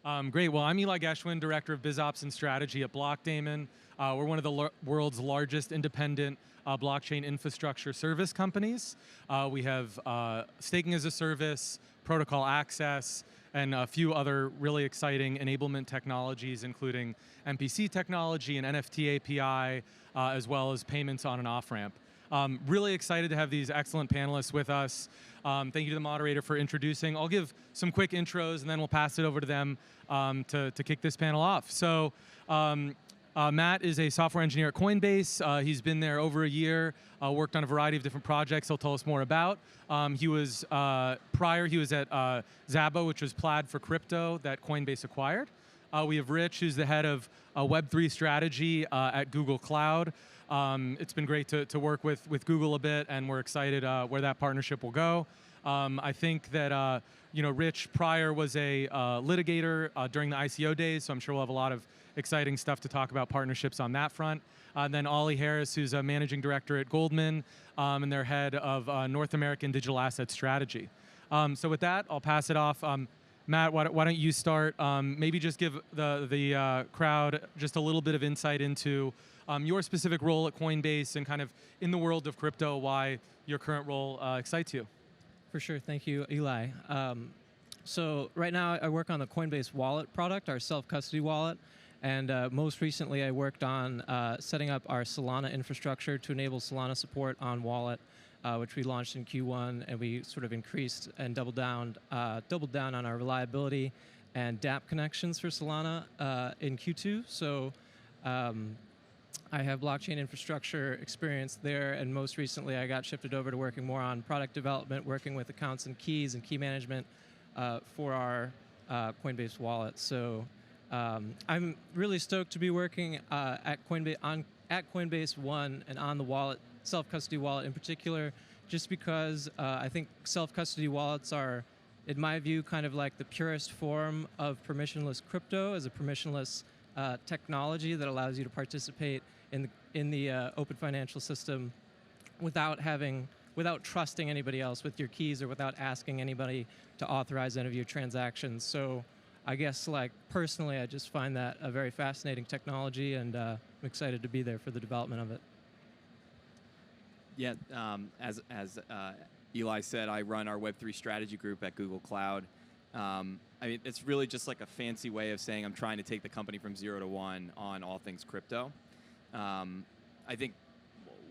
Great. Well, I'm Eli Geschwind, Director of BizOps and Strategy at Blockdaemon. We're one of the world's largest independent blockchain infrastructure service companies. We have staking as a service, protocol access, and a few other really exciting enablement technologies, including MPC technology and NFT API, as well as payments on and off-ramp. Really excited to have these excellent panelists with us. Thank you to the moderator for introducing. I'll give some quick intros and then we'll pass it over to them to kick this panel off. So Matt is a software engineer at Coinbase. He's been there over a year, worked on a variety of different projects he'll tell us more about. He was at Zabo, which was Plaid for crypto that Coinbase acquired. We have Rich, who's the head of Web3 strategy at Google Cloud. It's been great to work with Google a bit, and we're excited where that partnership will go. I think that Rich prior was a litigator during the ICO days, so I'm sure we'll have a lot of exciting stuff to talk about partnerships on that front. And then Ollie Harris, who's a managing director at Goldman, and their head of North American digital asset strategy. So with that, I'll pass it off. Matt, why don't you start? Maybe just give the crowd just a little bit of insight into your specific role at Coinbase and kind of in the world of crypto, why your current role excites you. For sure. Thank you, Eli. So right now I work on the Coinbase wallet product, our self-custody wallet. And most recently I worked on setting up our Solana infrastructure to enable Solana support on wallet, which we launched in Q1, and we sort of increased and doubled down on our reliability and dApp connections for Solana in Q2. So I have blockchain infrastructure experience there, and most recently I got shifted over to working more on product development, working with accounts and keys and key management for our Coinbase wallet. So I'm really stoked to be working at Coinbase One and on the wallet, self-custody wallet in particular, just because I think self-custody wallets are, in my view, kind of like the purest form of permissionless crypto as a permissionless technology that allows you to participate in the open financial system without trusting anybody else with your keys or without asking anybody to authorize any of your transactions. So I guess, like, personally, I just find that a very fascinating technology, and I'm excited to be there for the development of it. Yeah, as Eli said, I run our Web3 strategy group at Google Cloud. I mean, it's really just like a fancy way of saying I'm trying to take the company from 0 to 1 on all things crypto. I think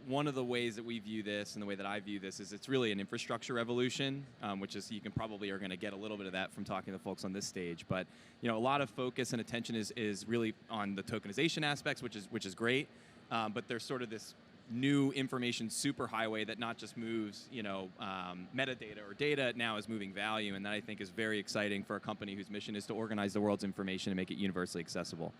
one of the ways that we view this and the way that I view this is it's really an infrastructure revolution, which is, you can probably are going to get a little bit of that from talking to folks on this stage. But a lot of focus and attention is really on the tokenization aspects, which is great. But there's sort of this new information superhighway that not just moves metadata or data, it now is moving value, and that I think is very exciting for a company whose mission is to organize the world's information and make it universally accessible.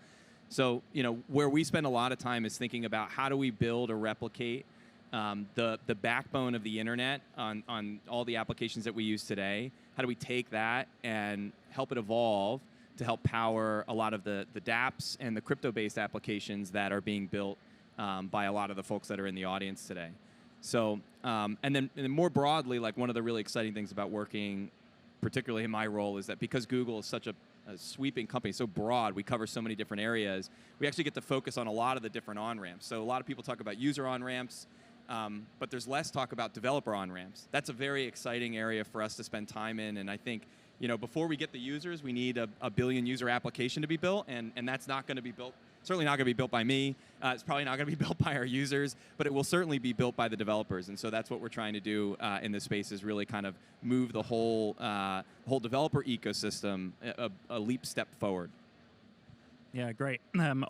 So, where we spend a lot of time is thinking about how do we build or replicate the backbone of the internet on all the applications that we use today. How do we take that and help it evolve to help power a lot of the dApps and the crypto-based applications that are being built by a lot of the folks that are in the audience today. So, and then more broadly, like, one of the really exciting things about working, particularly in my role, is that because Google is such a sweeping company, so broad, we cover so many different areas, we actually get to focus on a lot of the different on-ramps. So a lot of people talk about user on-ramps, but there's less talk about developer on-ramps. That's a very exciting area for us to spend time in, and I think, before we get the users, we need a billion user application to be built, and that's not going to be built, certainly not going to be built by me. It's probably not going to be built by our users, but it will certainly be built by the developers. And so that's what we're trying to do in this space, is really kind of move the whole developer ecosystem a leap step forward. Yeah, great.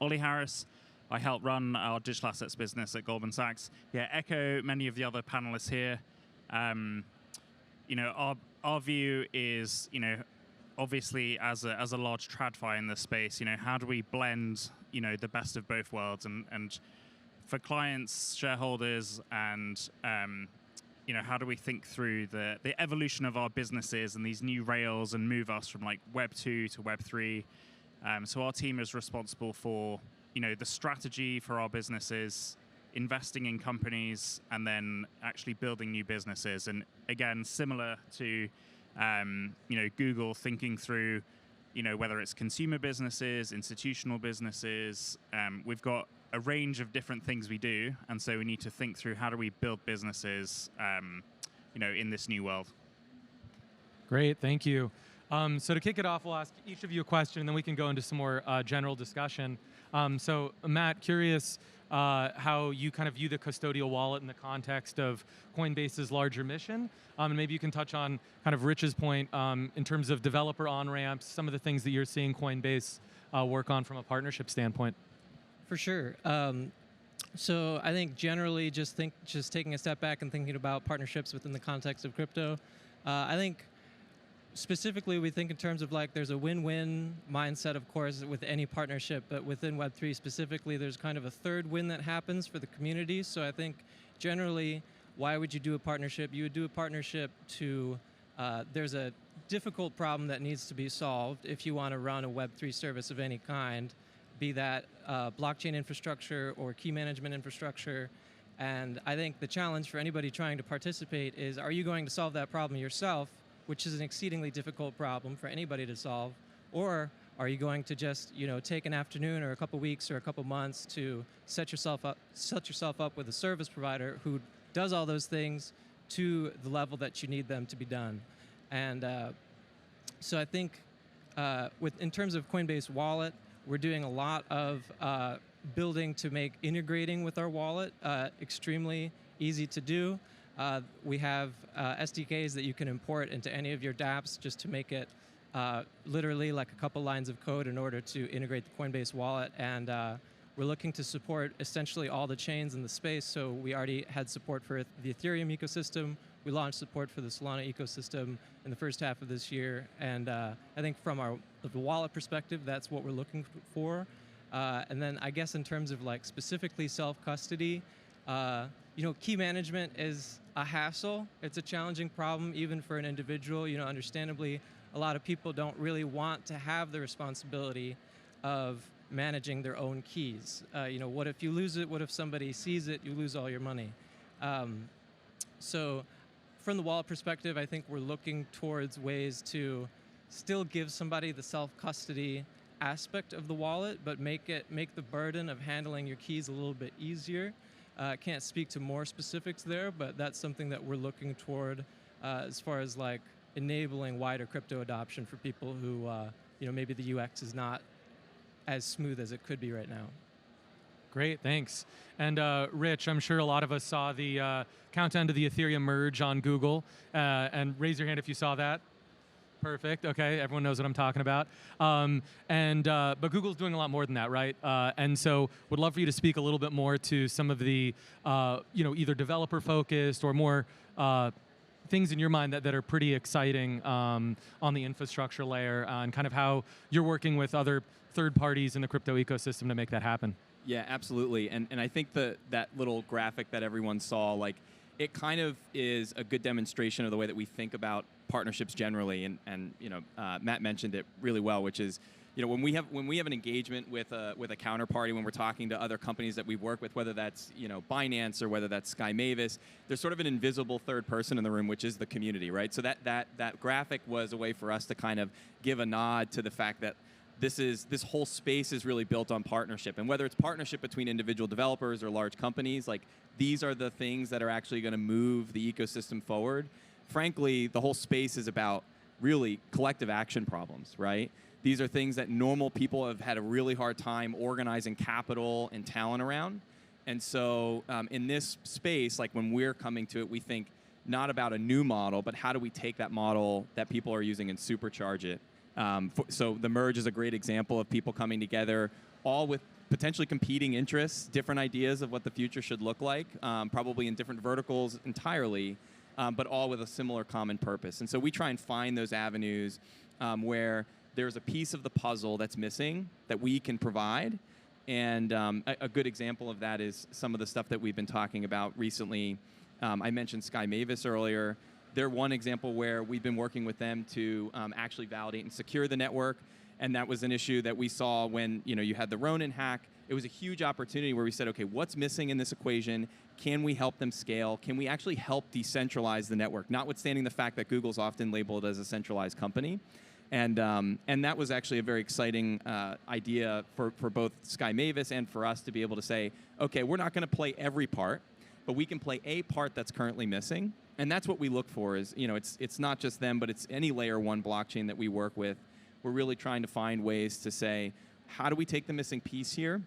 Ollie Harris. I help run our digital assets business at Goldman Sachs. Yeah, echo many of the other panelists here. Our view is, obviously, as a large TradFi in this space, how do we blend, the best of both worlds, and for clients, shareholders, and how do we think through the evolution of our businesses and these new rails and move us from, like, Web 2 to Web 3. So our team is responsible for, the strategy for our businesses, investing in companies, and then actually building new businesses. And again, similar to Google, thinking through whether it's consumer businesses, institutional businesses. We've got a range of different things we do, and so we need to think through how do we build businesses, in this new world. Great, thank you. So to kick it off, we'll ask each of you a question, and then we can go into some more general discussion. So Matt, curious how you kind of view the custodial wallet in the context of Coinbase's larger mission, and maybe you can touch on kind of Rich's point in terms of developer on-ramps, some of the things that you're seeing Coinbase work on from a partnership standpoint. For sure. So I think generally just taking a step back and thinking about partnerships within the context of crypto, I think specifically we think in terms of like there's a win-win mindset, of course, with any partnership, but within Web3 specifically, there's kind of a third win that happens for the community. So I think generally, why would you do a partnership? You would do a partnership to, there's a difficult problem that needs to be solved if you want to run a Web3 service of any kind, be that blockchain infrastructure or key management infrastructure. And I think the challenge for anybody trying to participate is, are you going to solve that problem yourself, which is an exceedingly difficult problem for anybody to solve, or are you going to just take an afternoon or a couple weeks or a couple months to set yourself up with a service provider who does all those things to the level that you need them to be done? And so I think in terms of Coinbase Wallet, we're doing a lot of building to make integrating with our wallet extremely easy to do. We have SDKs that you can import into any of your dApps just to make it literally like a couple lines of code in order to integrate the Coinbase wallet. And we're looking to support essentially all the chains in the space. So we already had support for the Ethereum ecosystem. We launched support for the Solana ecosystem in the first half of this year. And I think from the wallet perspective, that's what we're looking for. And then I guess in terms of like specifically self-custody, key management is a hassle. It's a challenging problem even for an individual. Understandably, a lot of people don't really want to have the responsibility of managing their own keys. What if you lose it? What if somebody sees it? You lose all your money. So from the wallet perspective, I think we're looking towards ways to still give somebody the self-custody aspect of the wallet, but make the burden of handling your keys a little bit easier. Can't speak to more specifics there, but that's something that we're looking toward as far as like enabling wider crypto adoption for people who, maybe the UX is not as smooth as it could be right now. Great, thanks. And Rich, I'm sure a lot of us saw the countdown to the Ethereum Merge on Google, and raise your hand if you saw that. Perfect. Okay, everyone knows what I'm talking about. But Google's doing a lot more than that, right? And so, would love for you to speak a little bit more to some of the, either developer-focused or more things in your mind that are pretty exciting on the infrastructure layer, and kind of how you're working with other third parties in the crypto ecosystem to make that happen. Yeah, absolutely. And I think that little graphic that everyone saw, like, it kind of is a good demonstration of the way that we think about partnerships generally. And Matt mentioned it really well, which is, when we have an engagement with a counterparty, when we're talking to other companies that we work with, whether that's Binance or whether that's Sky Mavis, there's sort of an invisible third person in the room, which is the community, right? So that graphic was a way for us to kind of give a nod to the fact that this whole space is really built on partnership. And whether it's partnership between individual developers or large companies, like, these are the things that are actually going to move the ecosystem forward. Frankly, the whole space is about really collective action problems, right? These are things that normal people have had a really hard time organizing capital and talent around. And so in this space, like, when we're coming to it, we think not about a new model, but how do we take that model that people are using and supercharge it? So the Merge is a great example of people coming together, all with potentially competing interests, different ideas of what the future should look like, probably in different verticals entirely, but all with a similar common purpose. And so we try and find those avenues where there's a piece of the puzzle that's missing that we can provide. And a good example of that is some of the stuff that we've been talking about recently. I mentioned Sky Mavis earlier. They're one example where we've been working with them to actually validate and secure the network. And that was an issue that we saw when you had the Ronin hack. It was a huge opportunity where we said, okay, what's missing in this equation? Can we help them scale? Can we actually help decentralize the network? Notwithstanding the fact that Google's often labeled as a centralized company. And that was actually a very exciting idea for both Sky Mavis and for us to be able to say, okay, we're not going to play every part, but we can play a part that's currently missing. And that's what we look for is, it's not just them, but it's any layer 1 blockchain that we work with. We're really trying to find ways to say, how do we take the missing piece here?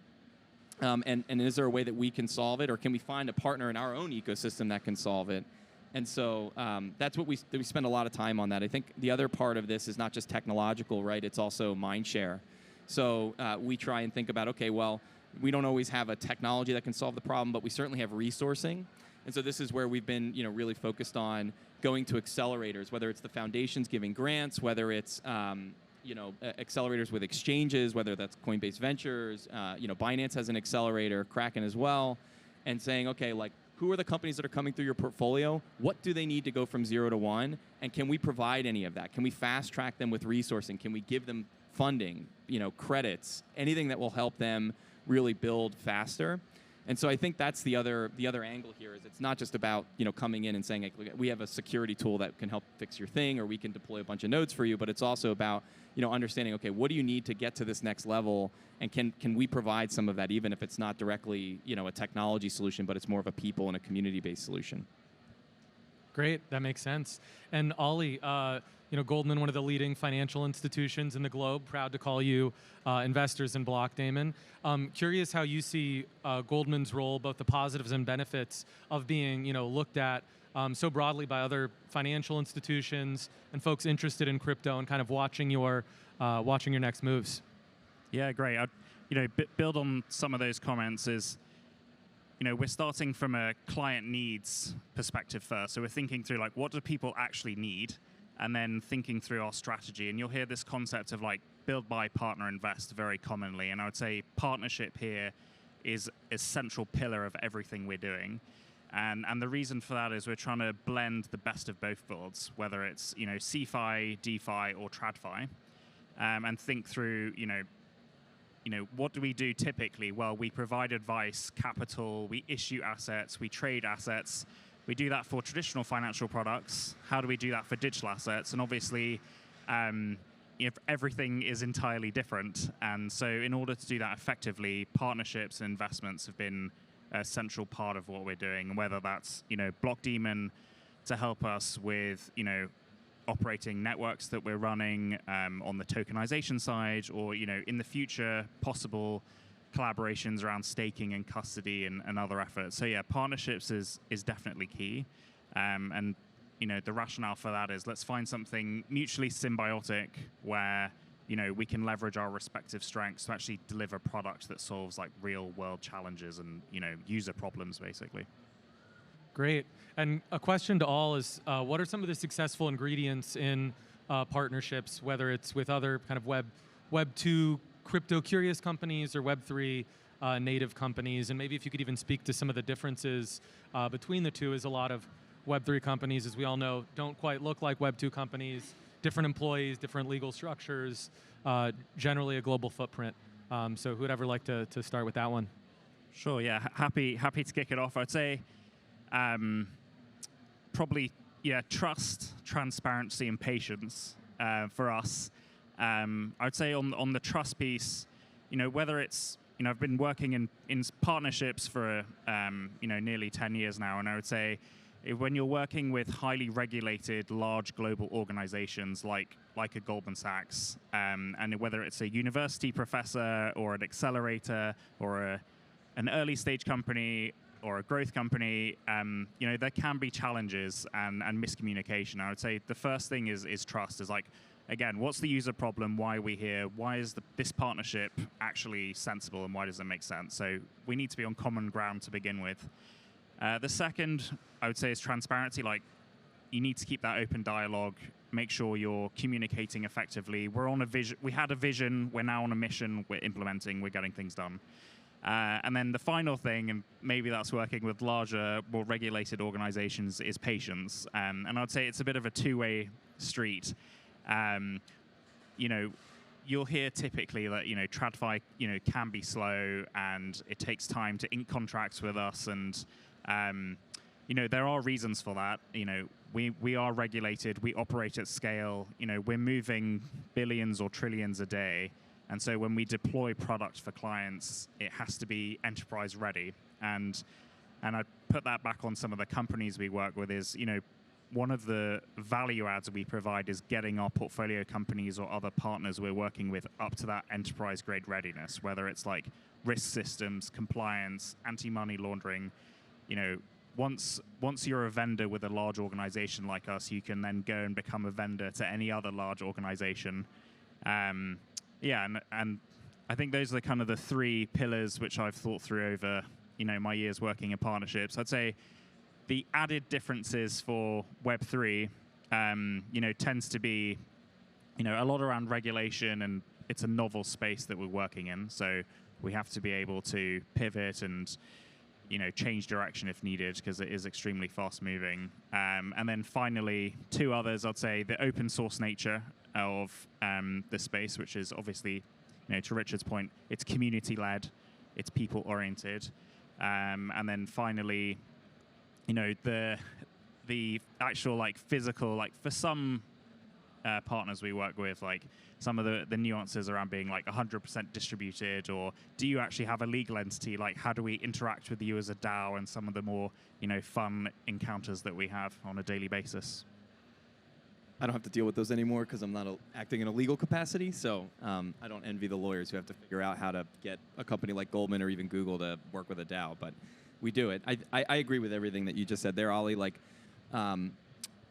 And is there a way that we can solve it? Or can we find a partner in our own ecosystem that can solve it? And so that's what we spend a lot of time on that. I think the other part of this is not just technological, right? It's also mind share. So we try and think about, okay, well, we don't always have a technology that can solve the problem, but we certainly have resourcing. And so this is where we've been, really focused on going to accelerators, whether it's the foundations giving grants, whether it's, accelerators with exchanges, whether that's Coinbase Ventures, Binance has an accelerator, Kraken as well, and saying, okay, like, who are the companies that are coming through your portfolio? What do they need to go from 0 to 1? And can we provide any of that? Can we fast track them with resourcing? Can we give them funding, credits, anything that will help them really build faster? And so I think that's the other angle here is it's not just about coming in and saying, like, we have a security tool that can help fix your thing, or we can deploy a bunch of nodes for you, but it's also about understanding, okay, what do you need to get to this next level, and can we provide some of that, even if it's not directly a technology solution, but it's more of a people and a community-based solution. Great, that makes sense. And Ollie, Goldman, one of the leading financial institutions in the globe, proud to call you investors in Blockdaemon. Curious how you see Goldman's role, both the positives and benefits of being, looked at so broadly by other financial institutions and folks interested in crypto, and kind of watching your next moves. Yeah, great. Build on some of those comments is, we're starting from a client needs perspective first. So we're thinking through, like, what do people actually need? And then thinking through our strategy. And you'll hear this concept of, like, build, buy, partner, invest very commonly. And I would say partnership here is a central pillar of everything we're doing. And the reason for that is we're trying to blend the best of both worlds, whether it's, CeFi, DeFi, or TradFi, and think through, what do we do typically? Well, we provide advice, capital, we issue assets, we trade assets. We do that for traditional financial products. How do we do that for digital assets? And obviously, everything is entirely different. And so in order to do that effectively, partnerships and investments have been a central part of what we're doing, whether that's, Blockdaemon to help us with, operating networks that we're running on the tokenization side, or, in the future, possible collaborations around staking and custody and other efforts. So yeah, partnerships is definitely key. And the rationale for that is let's find something mutually symbiotic where we can leverage our respective strengths to actually deliver product that solves, like, real world challenges and user problems, basically. Great. And a question to all is, what are some of the successful ingredients in partnerships, whether it's with other kind of Web 2 crypto curious companies or Web3 native companies? And maybe if you could even speak to some of the differences between the two, as a lot of Web3 companies, as we all know, don't quite look like Web 2 companies, different employees, different legal structures, generally a global footprint. So who'd ever like to start with that one? Sure, yeah, happy to kick it off. I'd say probably, trust, transparency, and patience for us. I would say on the trust piece, whether it's, I've been working in partnerships for, nearly 10 years now, and I would say when you're working with highly regulated, large global organizations like a Goldman Sachs, and whether it's a university professor or an accelerator or an early stage company or a growth company, there can be challenges and miscommunication. I would say the first thing is trust. Is like, again, what's the user problem? Why are we here? Why is this partnership actually sensible, and why does it make sense? So we need to be on common ground to begin with. The second, I would say, is transparency. Like, you need to keep that open dialogue. Make sure you're communicating effectively. We're on a vision. We had a vision. We're now on a mission. We're implementing. We're getting things done. And then the final thing, and maybe that's working with larger, more regulated organizations, is patience. And I'd say it's a bit of a two-way street. You'll hear typically that, TradFi, can be slow, and it takes time to ink contracts with us. And, there are reasons for that. we are regulated. We operate at scale. We're moving billions or trillions a day. And so when we deploy product for clients, it has to be enterprise ready. And I put that back on some of the companies we work with is, one of the value adds we provide is getting our portfolio companies or other partners we're working with up to that enterprise grade readiness, whether it's like risk systems, compliance, anti-money laundering. Once you're a vendor with a large organization like us, you can then go and become a vendor to any other large organization. And I think those are kind of the three pillars which I've thought through over my years working in partnerships. I'd say the added differences for Web3, tends to be, a lot around regulation, and it's a novel space that we're working in. So we have to be able to pivot and, change direction if needed, because it is extremely fast moving. And then finally, two others, I'd say the open source nature of the space, which is obviously, to Richard's point, it's community led, it's people oriented. And then finally, the actual physical, for some partners we work with, some of the nuances around being 100% distributed, or do you actually have a legal entity? How do we interact with you as a DAO, and some of the more fun encounters that we have on a daily basis. I don't have to deal with those anymore because I'm not acting in a legal capacity. So I don't envy the lawyers who have to figure out how to get a company like Goldman or even Google to work with a DAO. But we do it. I agree with everything that you just said there, Ollie.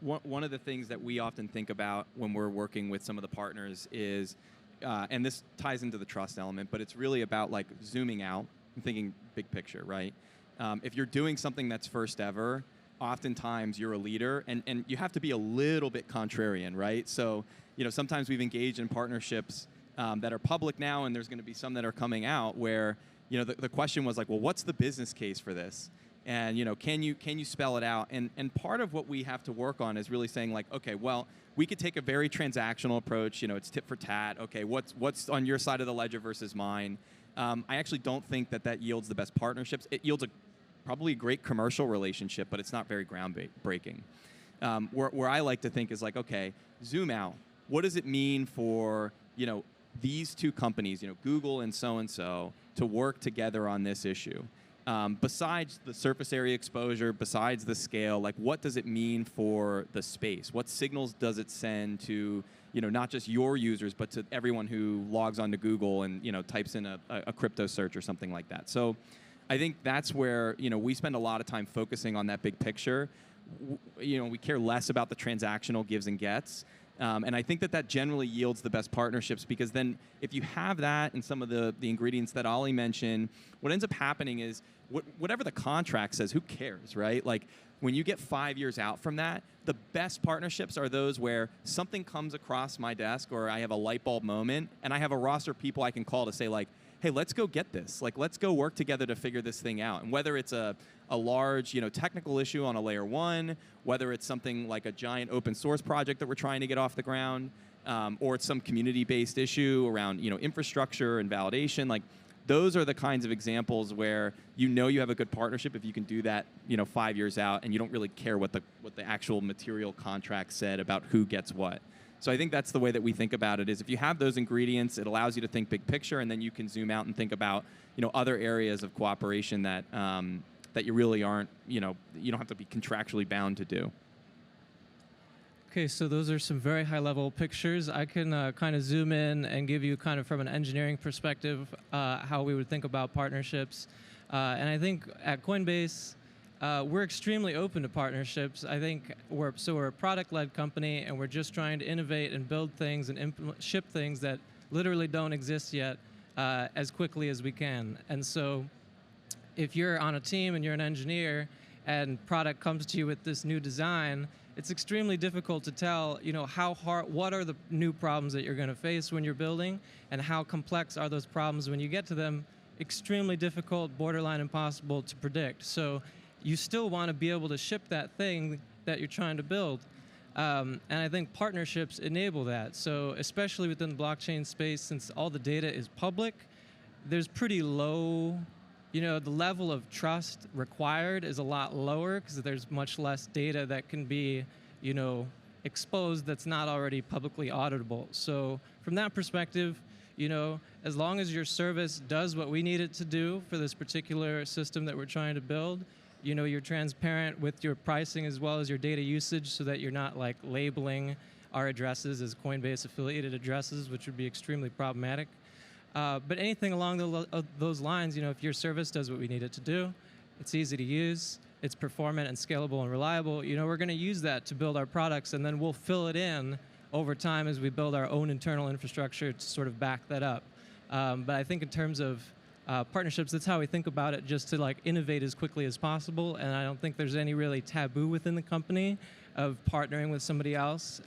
One of the things that we often think about when we're working with some of the partners is, and this ties into the trust element, but it's really about zooming out and thinking big picture, right? If you're doing something that's first ever, oftentimes you're a leader, and you have to be a little bit contrarian, right? So, sometimes we've engaged in partnerships that are public now, and there's going to be some that are coming out where, the question was well, what's the business case for this? And, can you spell it out? And part of what we have to work on is really saying okay, well, we could take a very transactional approach. It's tit for tat. Okay, what's on your side of the ledger versus mine? I actually don't think that yields the best partnerships. It yields probably a great commercial relationship, but it's not very groundbreaking. Where I like to think is okay, zoom out. What does it mean for, these two companies, Google and so, to work together on this issue? Besides the surface area exposure, besides the scale, what does it mean for the space? What signals does it send to, not just your users, but to everyone who logs onto Google and, types in a crypto search or something like that? So I think that's where, we spend a lot of time focusing on that big picture. We care less about the transactional gives and gets. And I think that generally yields the best partnerships, because then if you have that and some of the ingredients that Ollie mentioned, what ends up happening is whatever the contract says, who cares, right? When you get 5 years out from that, the best partnerships are those where something comes across my desk, or I have a light bulb moment, and I have a roster of people I can call to say hey, let's go get this. Let's go work together to figure this thing out. And whether it's a large, technical issue on a layer one, whether it's something like a giant open source project that we're trying to get off the ground, or it's some community-based issue around, infrastructure and validation, those are the kinds of examples where you have a good partnership if you can do that, 5 years out, and you don't really care what the actual material contract said about who gets what. So I think that's the way that we think about it, is if you have those ingredients, it allows you to think big picture, and then you can zoom out and think about, other areas of cooperation that that you really aren't, you don't have to be contractually bound to do. Okay, so those are some very high-level pictures. I can kind of zoom in and give you kind of from an engineering perspective how we would think about partnerships. And I think at Coinbase, we're extremely open to partnerships. I think we're a product-led company, and we're just trying to innovate and build things and ship things that literally don't exist yet as quickly as we can. And so if you're on a team and you're an engineer and product comes to you with this new design, it's extremely difficult to tell, what are the new problems that you're going to face when you're building, and how complex are those problems when you get to them. Extremely difficult, borderline impossible to predict. So you still want to be able to ship that thing that you're trying to build. And I think partnerships enable that. So especially within the blockchain space, since all the data is public, there's pretty low, the level of trust required is a lot lower because there's much less data that can be, exposed that's not already publicly auditable. So from that perspective, as long as your service does what we need it to do for this particular system that we're trying to build, you're transparent with your pricing as well as your data usage so that you're not like labeling our addresses as Coinbase affiliated addresses, which would be extremely problematic. But anything along those lines, if your service does what we need it to do, it's easy to use, it's performant and scalable and reliable, we're going to use that to build our products, and then we'll fill it in over time as we build our own internal infrastructure to sort of back that up. But I think in terms of partnerships, that's how we think about it, just to like innovate as quickly as possible. And I don't think there's any really taboo within the company of partnering with somebody else,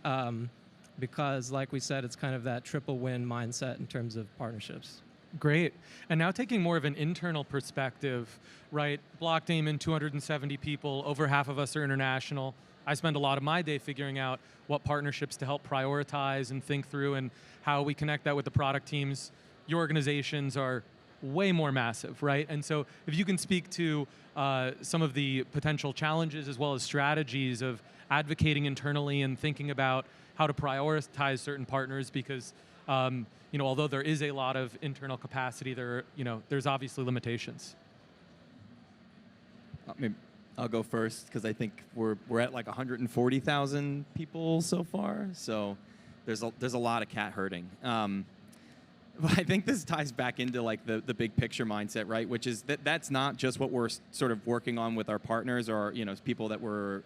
because like we said, it's kind of that triple win mindset in terms of partnerships. Great. And now taking more of an internal perspective, right? Blockdaemon, 270 people, over half of us are international. I spend a lot of my day figuring out what partnerships to help prioritize and think through and how we connect that with the product teams. Your organizations are way more massive, right? And so if you can speak to some of the potential challenges as well as strategies of advocating internally and thinking about how to prioritize certain partners, because although there is a lot of internal capacity, there's obviously limitations. I'll go first because I think we're at like 140,000 people so far, so there's a lot of cat herding. But I think this ties back into like the big picture mindset, right? Which is that's not just what we're sort of working on with our partners or people that we're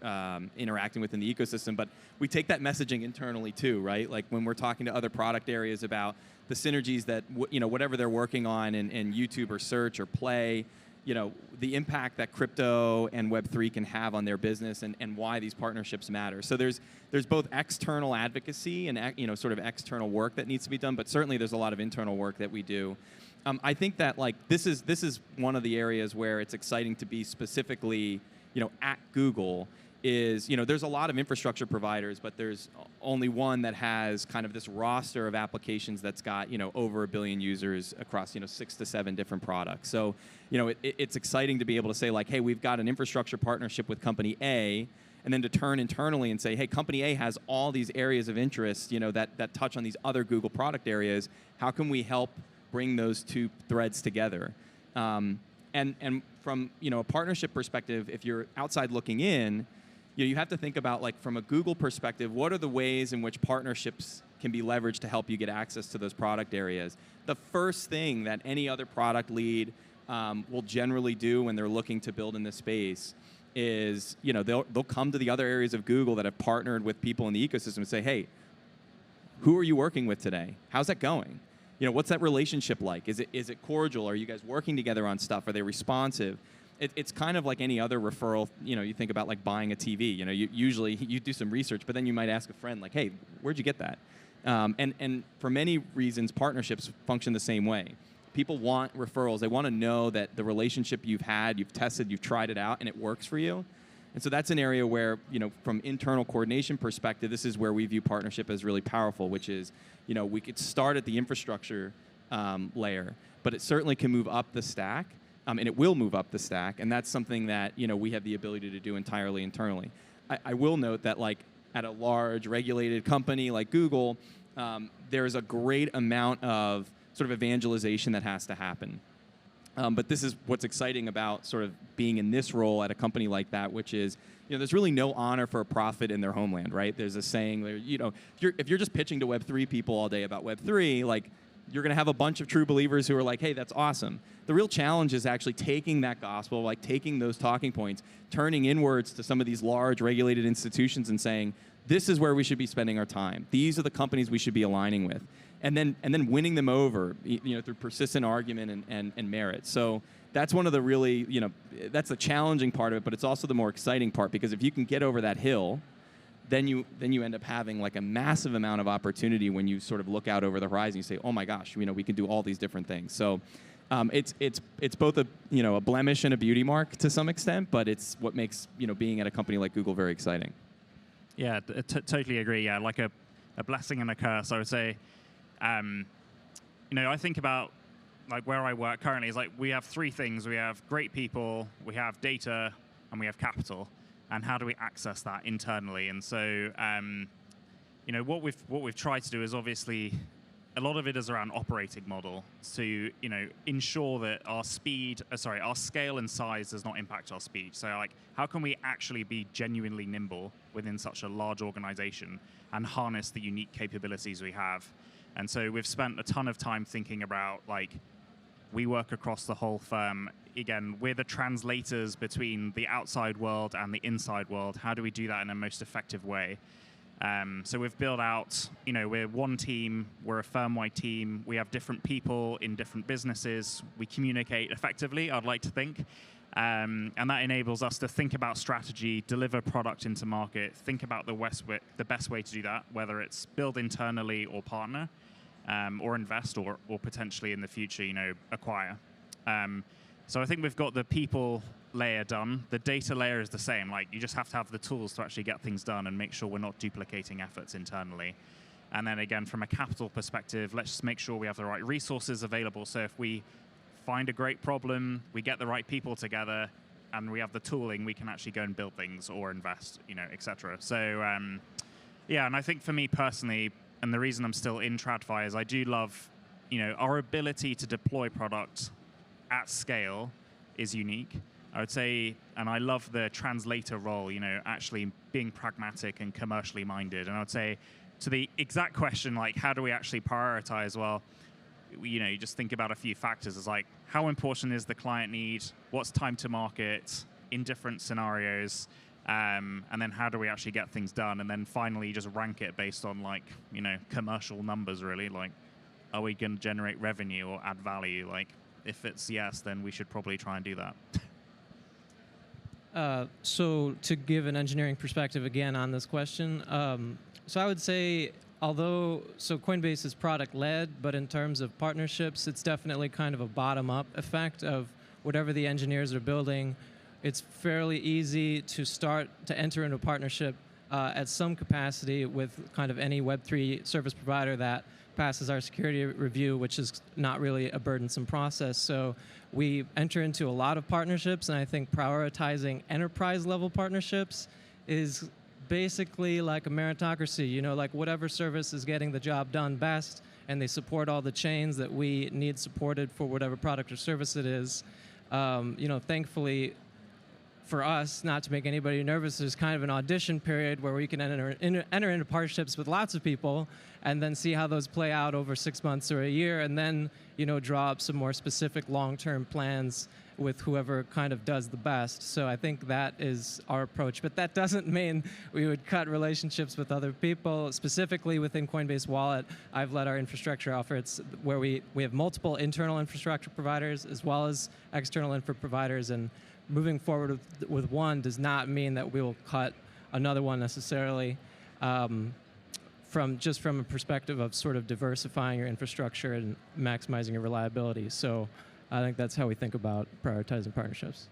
interacting with in the ecosystem, but we take that messaging internally too, right? Like when we're talking to other product areas about the synergies that whatever they're working on in YouTube or search or play, the impact that crypto and Web3 can have on their business and why these partnerships matter. So there's both external advocacy and sort of external work that needs to be done, but certainly there's a lot of internal work that we do. I think that like this is one of the areas where it's exciting to be specifically at Google. Is there's a lot of infrastructure providers, but there's only one that has kind of this roster of applications that's got over 1 billion users across 6 to 7 different products. So it's exciting to be able to say like, hey, we've got an infrastructure partnership with company A, and then to turn internally and say, hey, company A has all these areas of interest that touch on these other Google product areas. How can we help bring those two threads together? And from a partnership perspective, if you're outside looking in, you have to think about, like, from a Google perspective, what are the ways in which partnerships can be leveraged to help you get access to those product areas? The first thing that any other product lead will generally do when they're looking to build in this space is, they'll come to the other areas of Google that have partnered with people in the ecosystem and say, hey, who are you working with today? How's that going? What's that relationship like? Is it cordial? Are you guys working together on stuff? Are they responsive? It's kind of like any other referral. You think about like buying a TV. Usually you do some research, but then you might ask a friend like, "Hey, where'd you get that?" And for many reasons, partnerships function the same way. People want referrals. They want to know that the relationship you've had, you've tested, you've tried it out, and it works for you. And so that's an area where, from internal coordination perspective, this is where we view partnership as really powerful, which is, we could start at the infrastructure layer, but it certainly can move up the stack. And it will move up the stack, and that's something that we have the ability to do entirely internally. I will note that, like, at a large regulated company like Google, there's a great amount of sort of evangelization that has to happen. But this is what's exciting about sort of being in this role at a company like that, which is, there's really no honor for a prophet in their homeland, right? There's a saying, if you're just pitching to Web3 people all day about Web3, like, you're going to have a bunch of true believers who are like, hey, that's awesome. The real challenge is actually taking that gospel, like taking those talking points, turning inwards to some of these large regulated institutions and saying, this is where we should be spending our time. These are the companies we should be aligning with. And then winning them over, through persistent argument and merit. So that's one of the really, that's the challenging part of it, but it's also the more exciting part, because if you can get over that hill, then you end up having like a massive amount of opportunity when you sort of look out over the horizon. You say, oh my gosh, we can do all these different things. So it's both a a blemish and a beauty mark to some extent, but it's what makes being at a company like Google very exciting. Yeah, totally agree. Yeah, like a blessing and a curse, I would say. I think about like where I work currently is like we have 3 things. We have great people, we have data, and we have capital. and how do we access that internally? And so, you know, what we've tried to do is obviously a lot of it is around operating model to, you know, ensure that our scale and size does not impact our speed. So like, how can we actually be genuinely nimble within such a large organization and harness the unique capabilities we have? And so we've spent a ton of time thinking about, like, we work across the whole firm. Again, we're the translators between the outside world and the inside world. How do we do that in a most effective way? So we've built out, you know, we're one team, we're a firm-wide team, we have different people in different businesses, we communicate effectively, I'd like to think, and that enables us to think about strategy, deliver product into market, think about the best way to do that, whether it's build internally or partner, or invest, or potentially in the future, you know, acquire. So I think we've got the people layer done. The data layer is the same. Like, you just have to have the tools to actually get things done and make sure we're not duplicating efforts internally. And then again, from a capital perspective, let's just make sure we have the right resources available. So if we find a great problem, we get the right people together, and we have the tooling, we can actually go and build things or invest, you know, etc. So yeah, and I think for me personally, and the reason I'm still in TradFi is I do love, you know, our ability to deploy product at scale is unique. I would say, and I love the translator role, you know, actually being pragmatic and commercially minded. And I would say, to the exact question, like, how do we actually prioritize? Well, you know, you just think about a few factors. It's like, how important is the client need? What's time to market in different scenarios? And then how do we actually get things done? And then finally, you just rank it based on, like, you know, commercial numbers, really. Like, are we going to generate revenue or add value? Like, if it's yes, then we should probably try and do that. So to give an engineering perspective again on this question, so I would say, so Coinbase is product-led, but in terms of partnerships, it's definitely kind of a bottom-up effect of whatever the engineers are building. It's fairly easy to start to enter into a partnership at some capacity with kind of any Web3 service provider that passes our security review, which is not really a burdensome process. So we enter into a lot of partnerships, and I think prioritizing enterprise-level partnerships is basically like a meritocracy. You know, like, whatever service is getting the job done best, and they support all the chains that we need supported for whatever product or service it is. You know, thankfully, for us, not to make anybody nervous, there's kind of an audition period where we can enter into partnerships with lots of people, and then see how those play out over 6 months or a year, and then, you know, draw up some more specific long-term plans with whoever kind of does the best. So I think that is our approach. But that doesn't mean we would cut relationships with other people. Specifically within Coinbase Wallet, I've led our infrastructure efforts where we have multiple internal infrastructure providers as well as external infra providers, and moving forward with one does not mean that we will cut another one necessarily, from a perspective of sort of diversifying your infrastructure and maximizing your reliability. So I think that's how we think about prioritizing partnerships.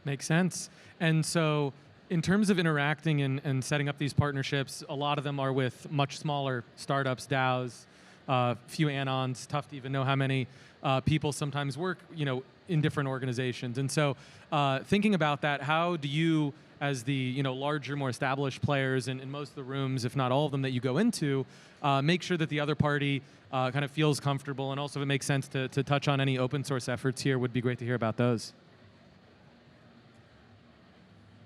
Makes sense. And so in terms of interacting and setting up these partnerships, a lot of them are with much smaller startups, DAOs, few anons, tough to even know how many people sometimes work, you know, in different organizations. And so thinking about that, how do you, as the, you know, larger, more established players in most of the rooms, if not all of them that you go into, make sure that the other party kind of feels comfortable? And also, if it makes sense to touch on any open source efforts here, would be great to hear about those.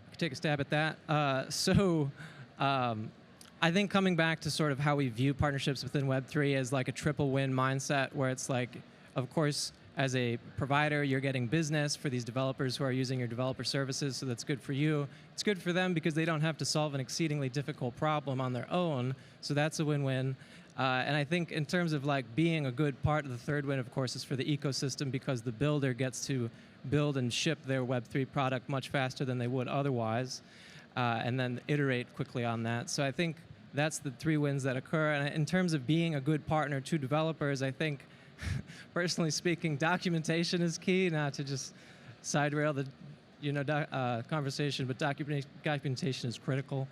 I could take a stab at that. I think coming back to sort of how we view partnerships within Web3 as like a triple win mindset, where it's like, of course, as a provider, you're getting business for these developers who are using your developer services, so that's good for you. It's good for them because they don't have to solve an exceedingly difficult problem on their own, so that's a win-win. And I think in terms of like being a good part of the third win, of course, is for the ecosystem, because the builder gets to build and ship their Web3 product much faster than they would otherwise, and then iterate quickly on that. So I think that's the three wins that occur. And in terms of being a good partner to developers, I think, personally speaking, documentation is key. Not to just side rail the, you know, conversation, but documentation is critical.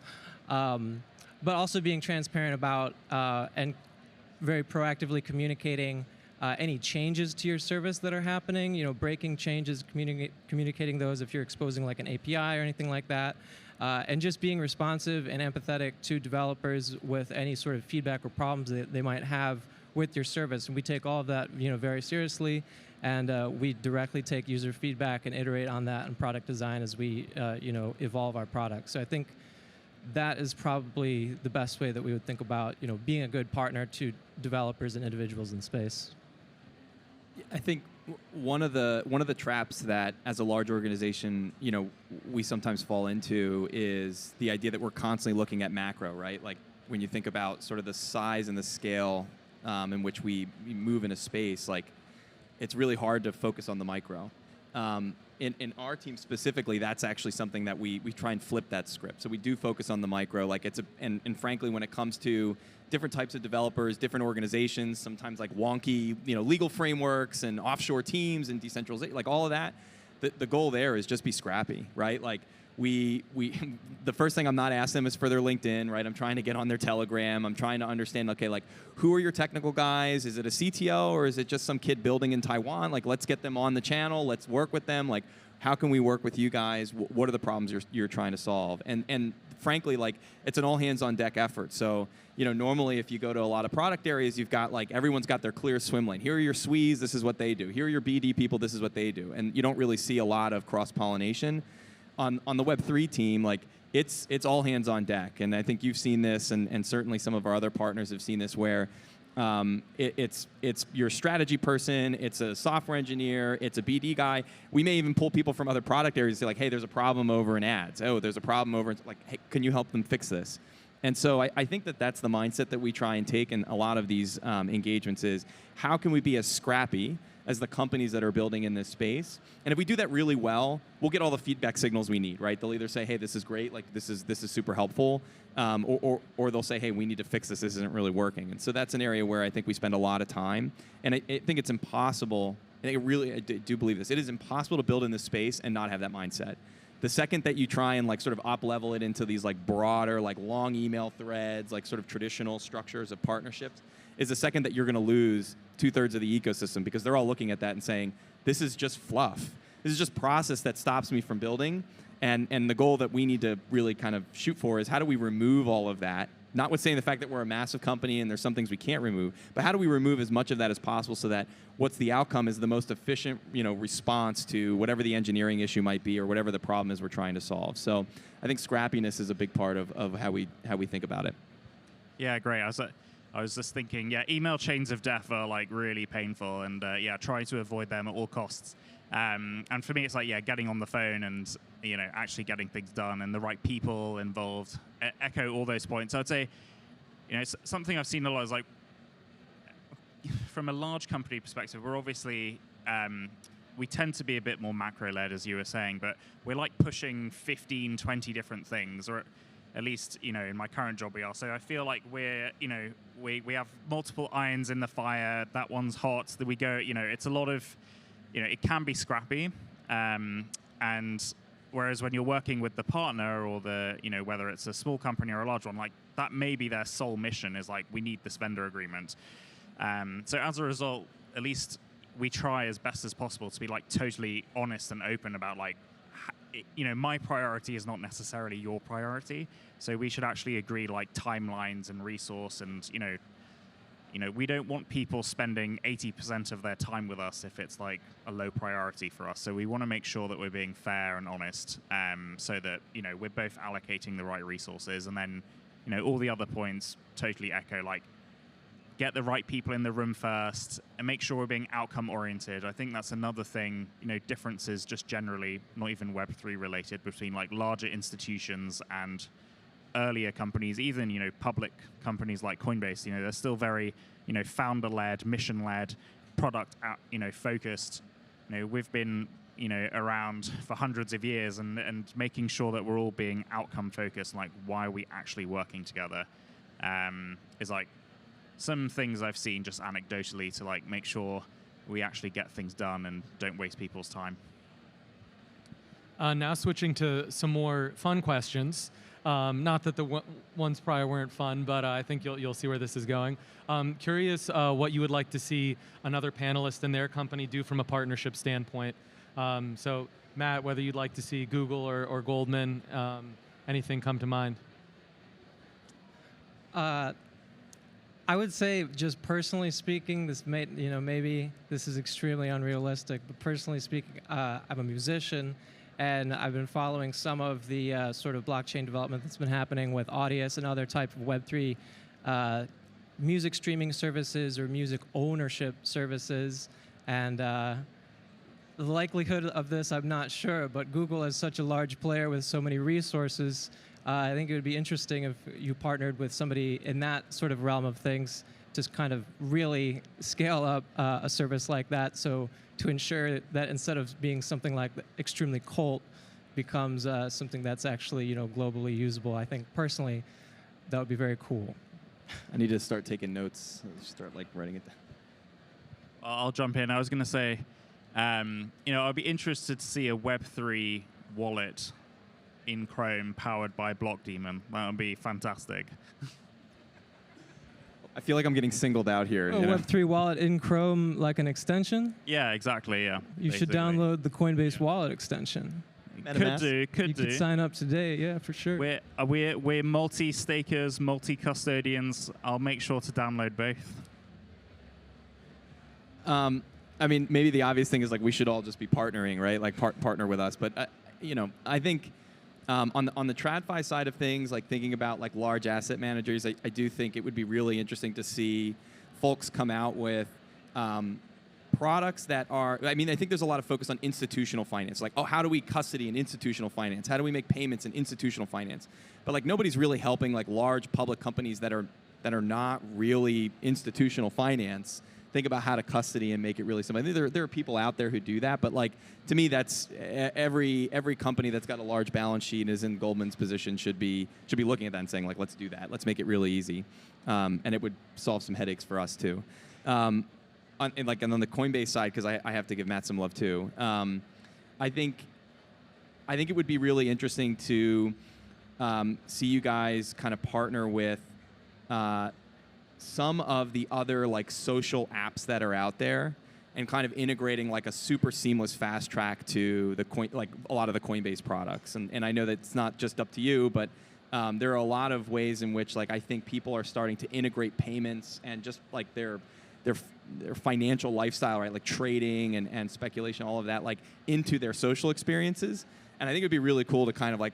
But also being transparent about and very proactively communicating any changes to your service that are happening, breaking changes, communicating those if you're exposing like an API or anything like that, and just being responsive and empathetic to developers with any sort of feedback or problems that they might have with your service. And we take all of that very seriously, and we directly take user feedback and iterate on that in product design as we evolve our product. So I think that is probably the best way that we would think about being a good partner to developers and individuals in space. I think one of the traps that as a large organization, we sometimes fall into is the idea that we're constantly looking at macro, right? Like when you think about sort of the size and the scale in which we move in a space, like it's really hard to focus on the micro. In our team specifically, that's actually something that we try and flip that script. So we do focus on the micro, like and frankly, when it comes to different types of developers, different organizations, sometimes like wonky, legal frameworks and offshore teams and decentralization, like all of that, the goal there is just be scrappy, right? Like we the first thing I'm not asking them is for their LinkedIn, right? I'm trying to get on their Telegram. I'm trying to understand, okay, like who are your technical guys? Is it a CTO or is it just some kid building in Taiwan? Like let's get them on the channel. Let's work with them. Like how can we work with you guys? What are the problems you're trying to solve? And frankly, like it's an all hands on deck effort. So normally if you go to a lot of product areas, you've got like everyone's got their clear swim lane. Here are your SWEs. This is what they do. Here are your BD people. This is what they do. And you don't really see a lot of cross pollination. On the Web3 team, like it's all hands on deck, and I think you've seen this, and certainly some of our other partners have seen this, where it's your strategy person, it's a software engineer, it's a BD guy. We may even pull people from other product areas to say like, hey, there's a problem over in ads. Oh, there's a problem over in, like, hey, can you help them fix this? And so I think that's the mindset that we try and take in a lot of these engagements is how can we be as scrappy as the companies that are building in this space. And if we do that really well, we'll get all the feedback signals we need, right? They'll either say, hey, this is great, like this is super helpful, or they'll say, hey, we need to fix this isn't really working. And so that's an area where I think we spend a lot of time. And I think it's impossible, I do believe this, it is impossible to build in this space and not have that mindset. The second that you try and like sort of up level it into these like broader, like long email threads, like sort of traditional structures of partnerships, is the second that you're going to lose 2/3 of the ecosystem because they're all looking at that and saying, this is just fluff. This is just process that stops me from building. And the goal that we need to really kind of shoot for is how do we remove all of that? Notwithstanding the fact that we're a massive company and there's some things we can't remove, but how do we remove as much of that as possible so that what's the outcome is the most efficient, response to whatever the engineering issue might be or whatever the problem is we're trying to solve. So I think scrappiness is a big part of how we think about it. Yeah, great. I was just thinking, email chains of death are like really painful, and try to avoid them at all costs. And for me, it's like, getting on the phone and actually getting things done and the right people involved. Echo all those points. I'd say, it's something I've seen a lot is like, from a large company perspective, we're obviously we tend to be a bit more macro-led, as you were saying, but we're like pushing 15, 20 different things, or at least, in my current job we are. So I feel like we're, we have multiple irons in the fire. That one's hot. That we go, it's a lot of, it can be scrappy. And whereas when you're working with the partner or the, whether it's a small company or a large one, like that may be their sole mission is like, we need this vendor agreement. So as a result, at least we try as best as possible to be like totally honest and open about like, my priority is not necessarily your priority. So we should actually agree like timelines and resource and, we don't want people spending 80% of their time with us if it's like a low priority for us. So we want to make sure that we're being fair and honest so that, we're both allocating the right resources. And then, all the other points totally echo, like get the right people in the room first and make sure we're being outcome oriented. I think that's another thing, differences just generally, not even Web3 related, between like larger institutions and earlier companies, even, public companies like Coinbase, they're still very, founder-led, mission-led, product, focused. We've been, around for hundreds of years and making sure that we're all being outcome focused, like why are we actually working together is like some things I've seen just anecdotally to like make sure we actually get things done and don't waste people's time. Now switching to some more fun questions. Not that the ones prior weren't fun, but I think you'll see where this is going. Curious what you would like to see another panelist in their company do from a partnership standpoint. So Matt, whether you'd like to see Google or Goldman, anything come to mind? I would say, just personally speaking, this may, maybe this is extremely unrealistic, but personally speaking, I'm a musician, and I've been following some of the sort of blockchain development that's been happening with Audius and other type of Web3 music streaming services or music ownership services, and the likelihood of this, I'm not sure, but Google is such a large player with so many resources. I think it would be interesting if you partnered with somebody in that sort of realm of things to kind of really scale up a service like that, so to ensure that instead of being something like extremely cult, becomes something that's actually globally usable. I think personally that would be very cool. I need to start taking notes. Start like writing it down. I'll jump in. I was going to say, I'd be interested to see a Web3 wallet in Chrome powered by Blockdaemon. That would be fantastic. I feel like I'm getting singled out here. A Web3 wallet in Chrome, like an extension? Yeah, exactly, yeah. You should download the Coinbase wallet extension. Could do. You could sign up today, yeah, for sure. We're multi-stakers, multi-custodians. I'll make sure to download both. I mean, maybe the obvious thing is like we should all just be partnering, right? Like partner with us. But I think on the TradFi side of things, like thinking about like large asset managers, I do think it would be really interesting to see folks come out with products that are, I think there's a lot of focus on institutional finance. Like, how do we custody in institutional finance? How do we make payments in institutional finance? But like nobody's really helping like large public companies that are not really institutional finance think about how to custody and make it really simple. I think there are people out there who do that, but like to me, that's every company that's got a large balance sheet and is in Goldman's position should be looking at that and saying like, let's do that. Let's make it really easy, and it would solve some headaches for us too. And on the Coinbase side, because I have to give Matt some love too. I think it would be really interesting to see you guys kind of partner with some of the other like social apps that are out there, and kind of integrating like a super seamless fast track to like a lot of the Coinbase products. And I know that it's not just up to you, but there are a lot of ways in which like I think people are starting to integrate payments and just like their financial lifestyle, right? Like trading and speculation, all of that, like into their social experiences. And I think it'd be really cool to kind of like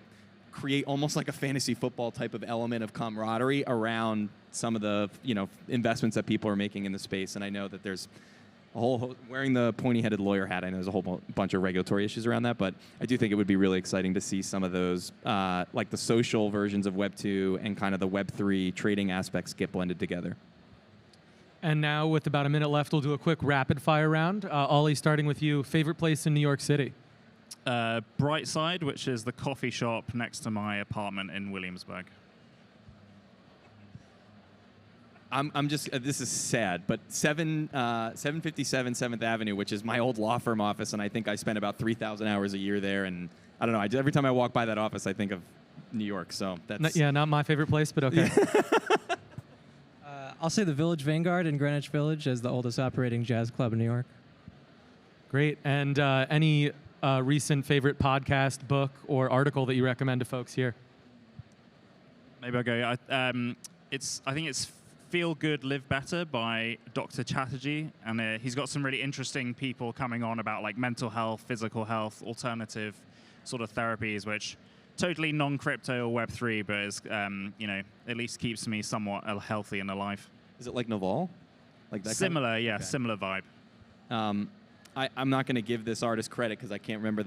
create almost like a fantasy football type of element of camaraderie around some of the investments that people are making in the space. And I know that there's a whole wearing the pointy-headed lawyer hat. I know there's a whole bunch of regulatory issues around that, but I do think it would be really exciting to see some of those like the social versions of Web 2 and kind of the Web 3 trading aspects get blended together. And now, with about a minute left, we'll do a quick rapid-fire round. Ollie, starting with you, favorite place in New York City? Brightside, which is the coffee shop next to my apartment in Williamsburg. I'm just, this is sad, but 757 7th Avenue, which is my old law firm office, and I think I spend about 3,000 hours a year there, and I don't know, every time I walk by that office, I think of New York, so that's... Not my favorite place, but okay. I'll say the Village Vanguard in Greenwich Village as the oldest operating jazz club in New York. Great, and any recent favorite podcast, book, or article that you recommend to folks here? Maybe I'll go. I think it's Feel Good, Live Better by Dr. Chatterjee, and he's got some really interesting people coming on about like mental health, physical health, alternative sort of therapies, which totally non-crypto or Web3, but is at least keeps me somewhat healthy and alive. Is it like Naval? Like that similar, kind of? yeah, Okay. Similar vibe. I'm not going to give this artist credit because I can't remember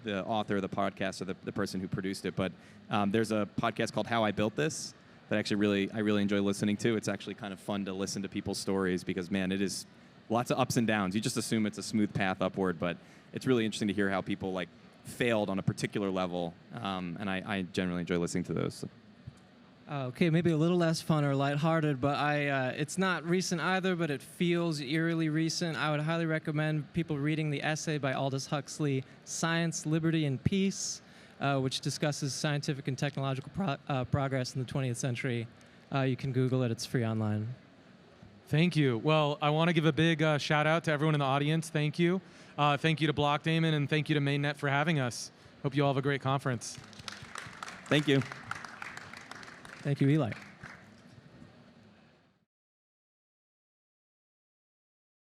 the author of the podcast or the person who produced it, but there's a podcast called How I Built This that actually I really enjoy listening to. It's actually kind of fun to listen to people's stories because, man, it is lots of ups and downs. You just assume it's a smooth path upward, but it's really interesting to hear how people like failed on a particular level, and I generally enjoy listening to those. So. Okay, maybe a little less fun or lighthearted, but it's not recent either, but it feels eerily recent. I would highly recommend people reading the essay by Aldous Huxley, Science, Liberty, and Peace. which discusses scientific and technological progress in the 20th century. You can Google it. It's free online. Thank you. Well, I want to give a big shout out to everyone in the audience. Thank you. Thank you to Blockdaemon, and thank you to Mainnet for having us. Hope you all have a great conference. Thank you. Thank you, Eli.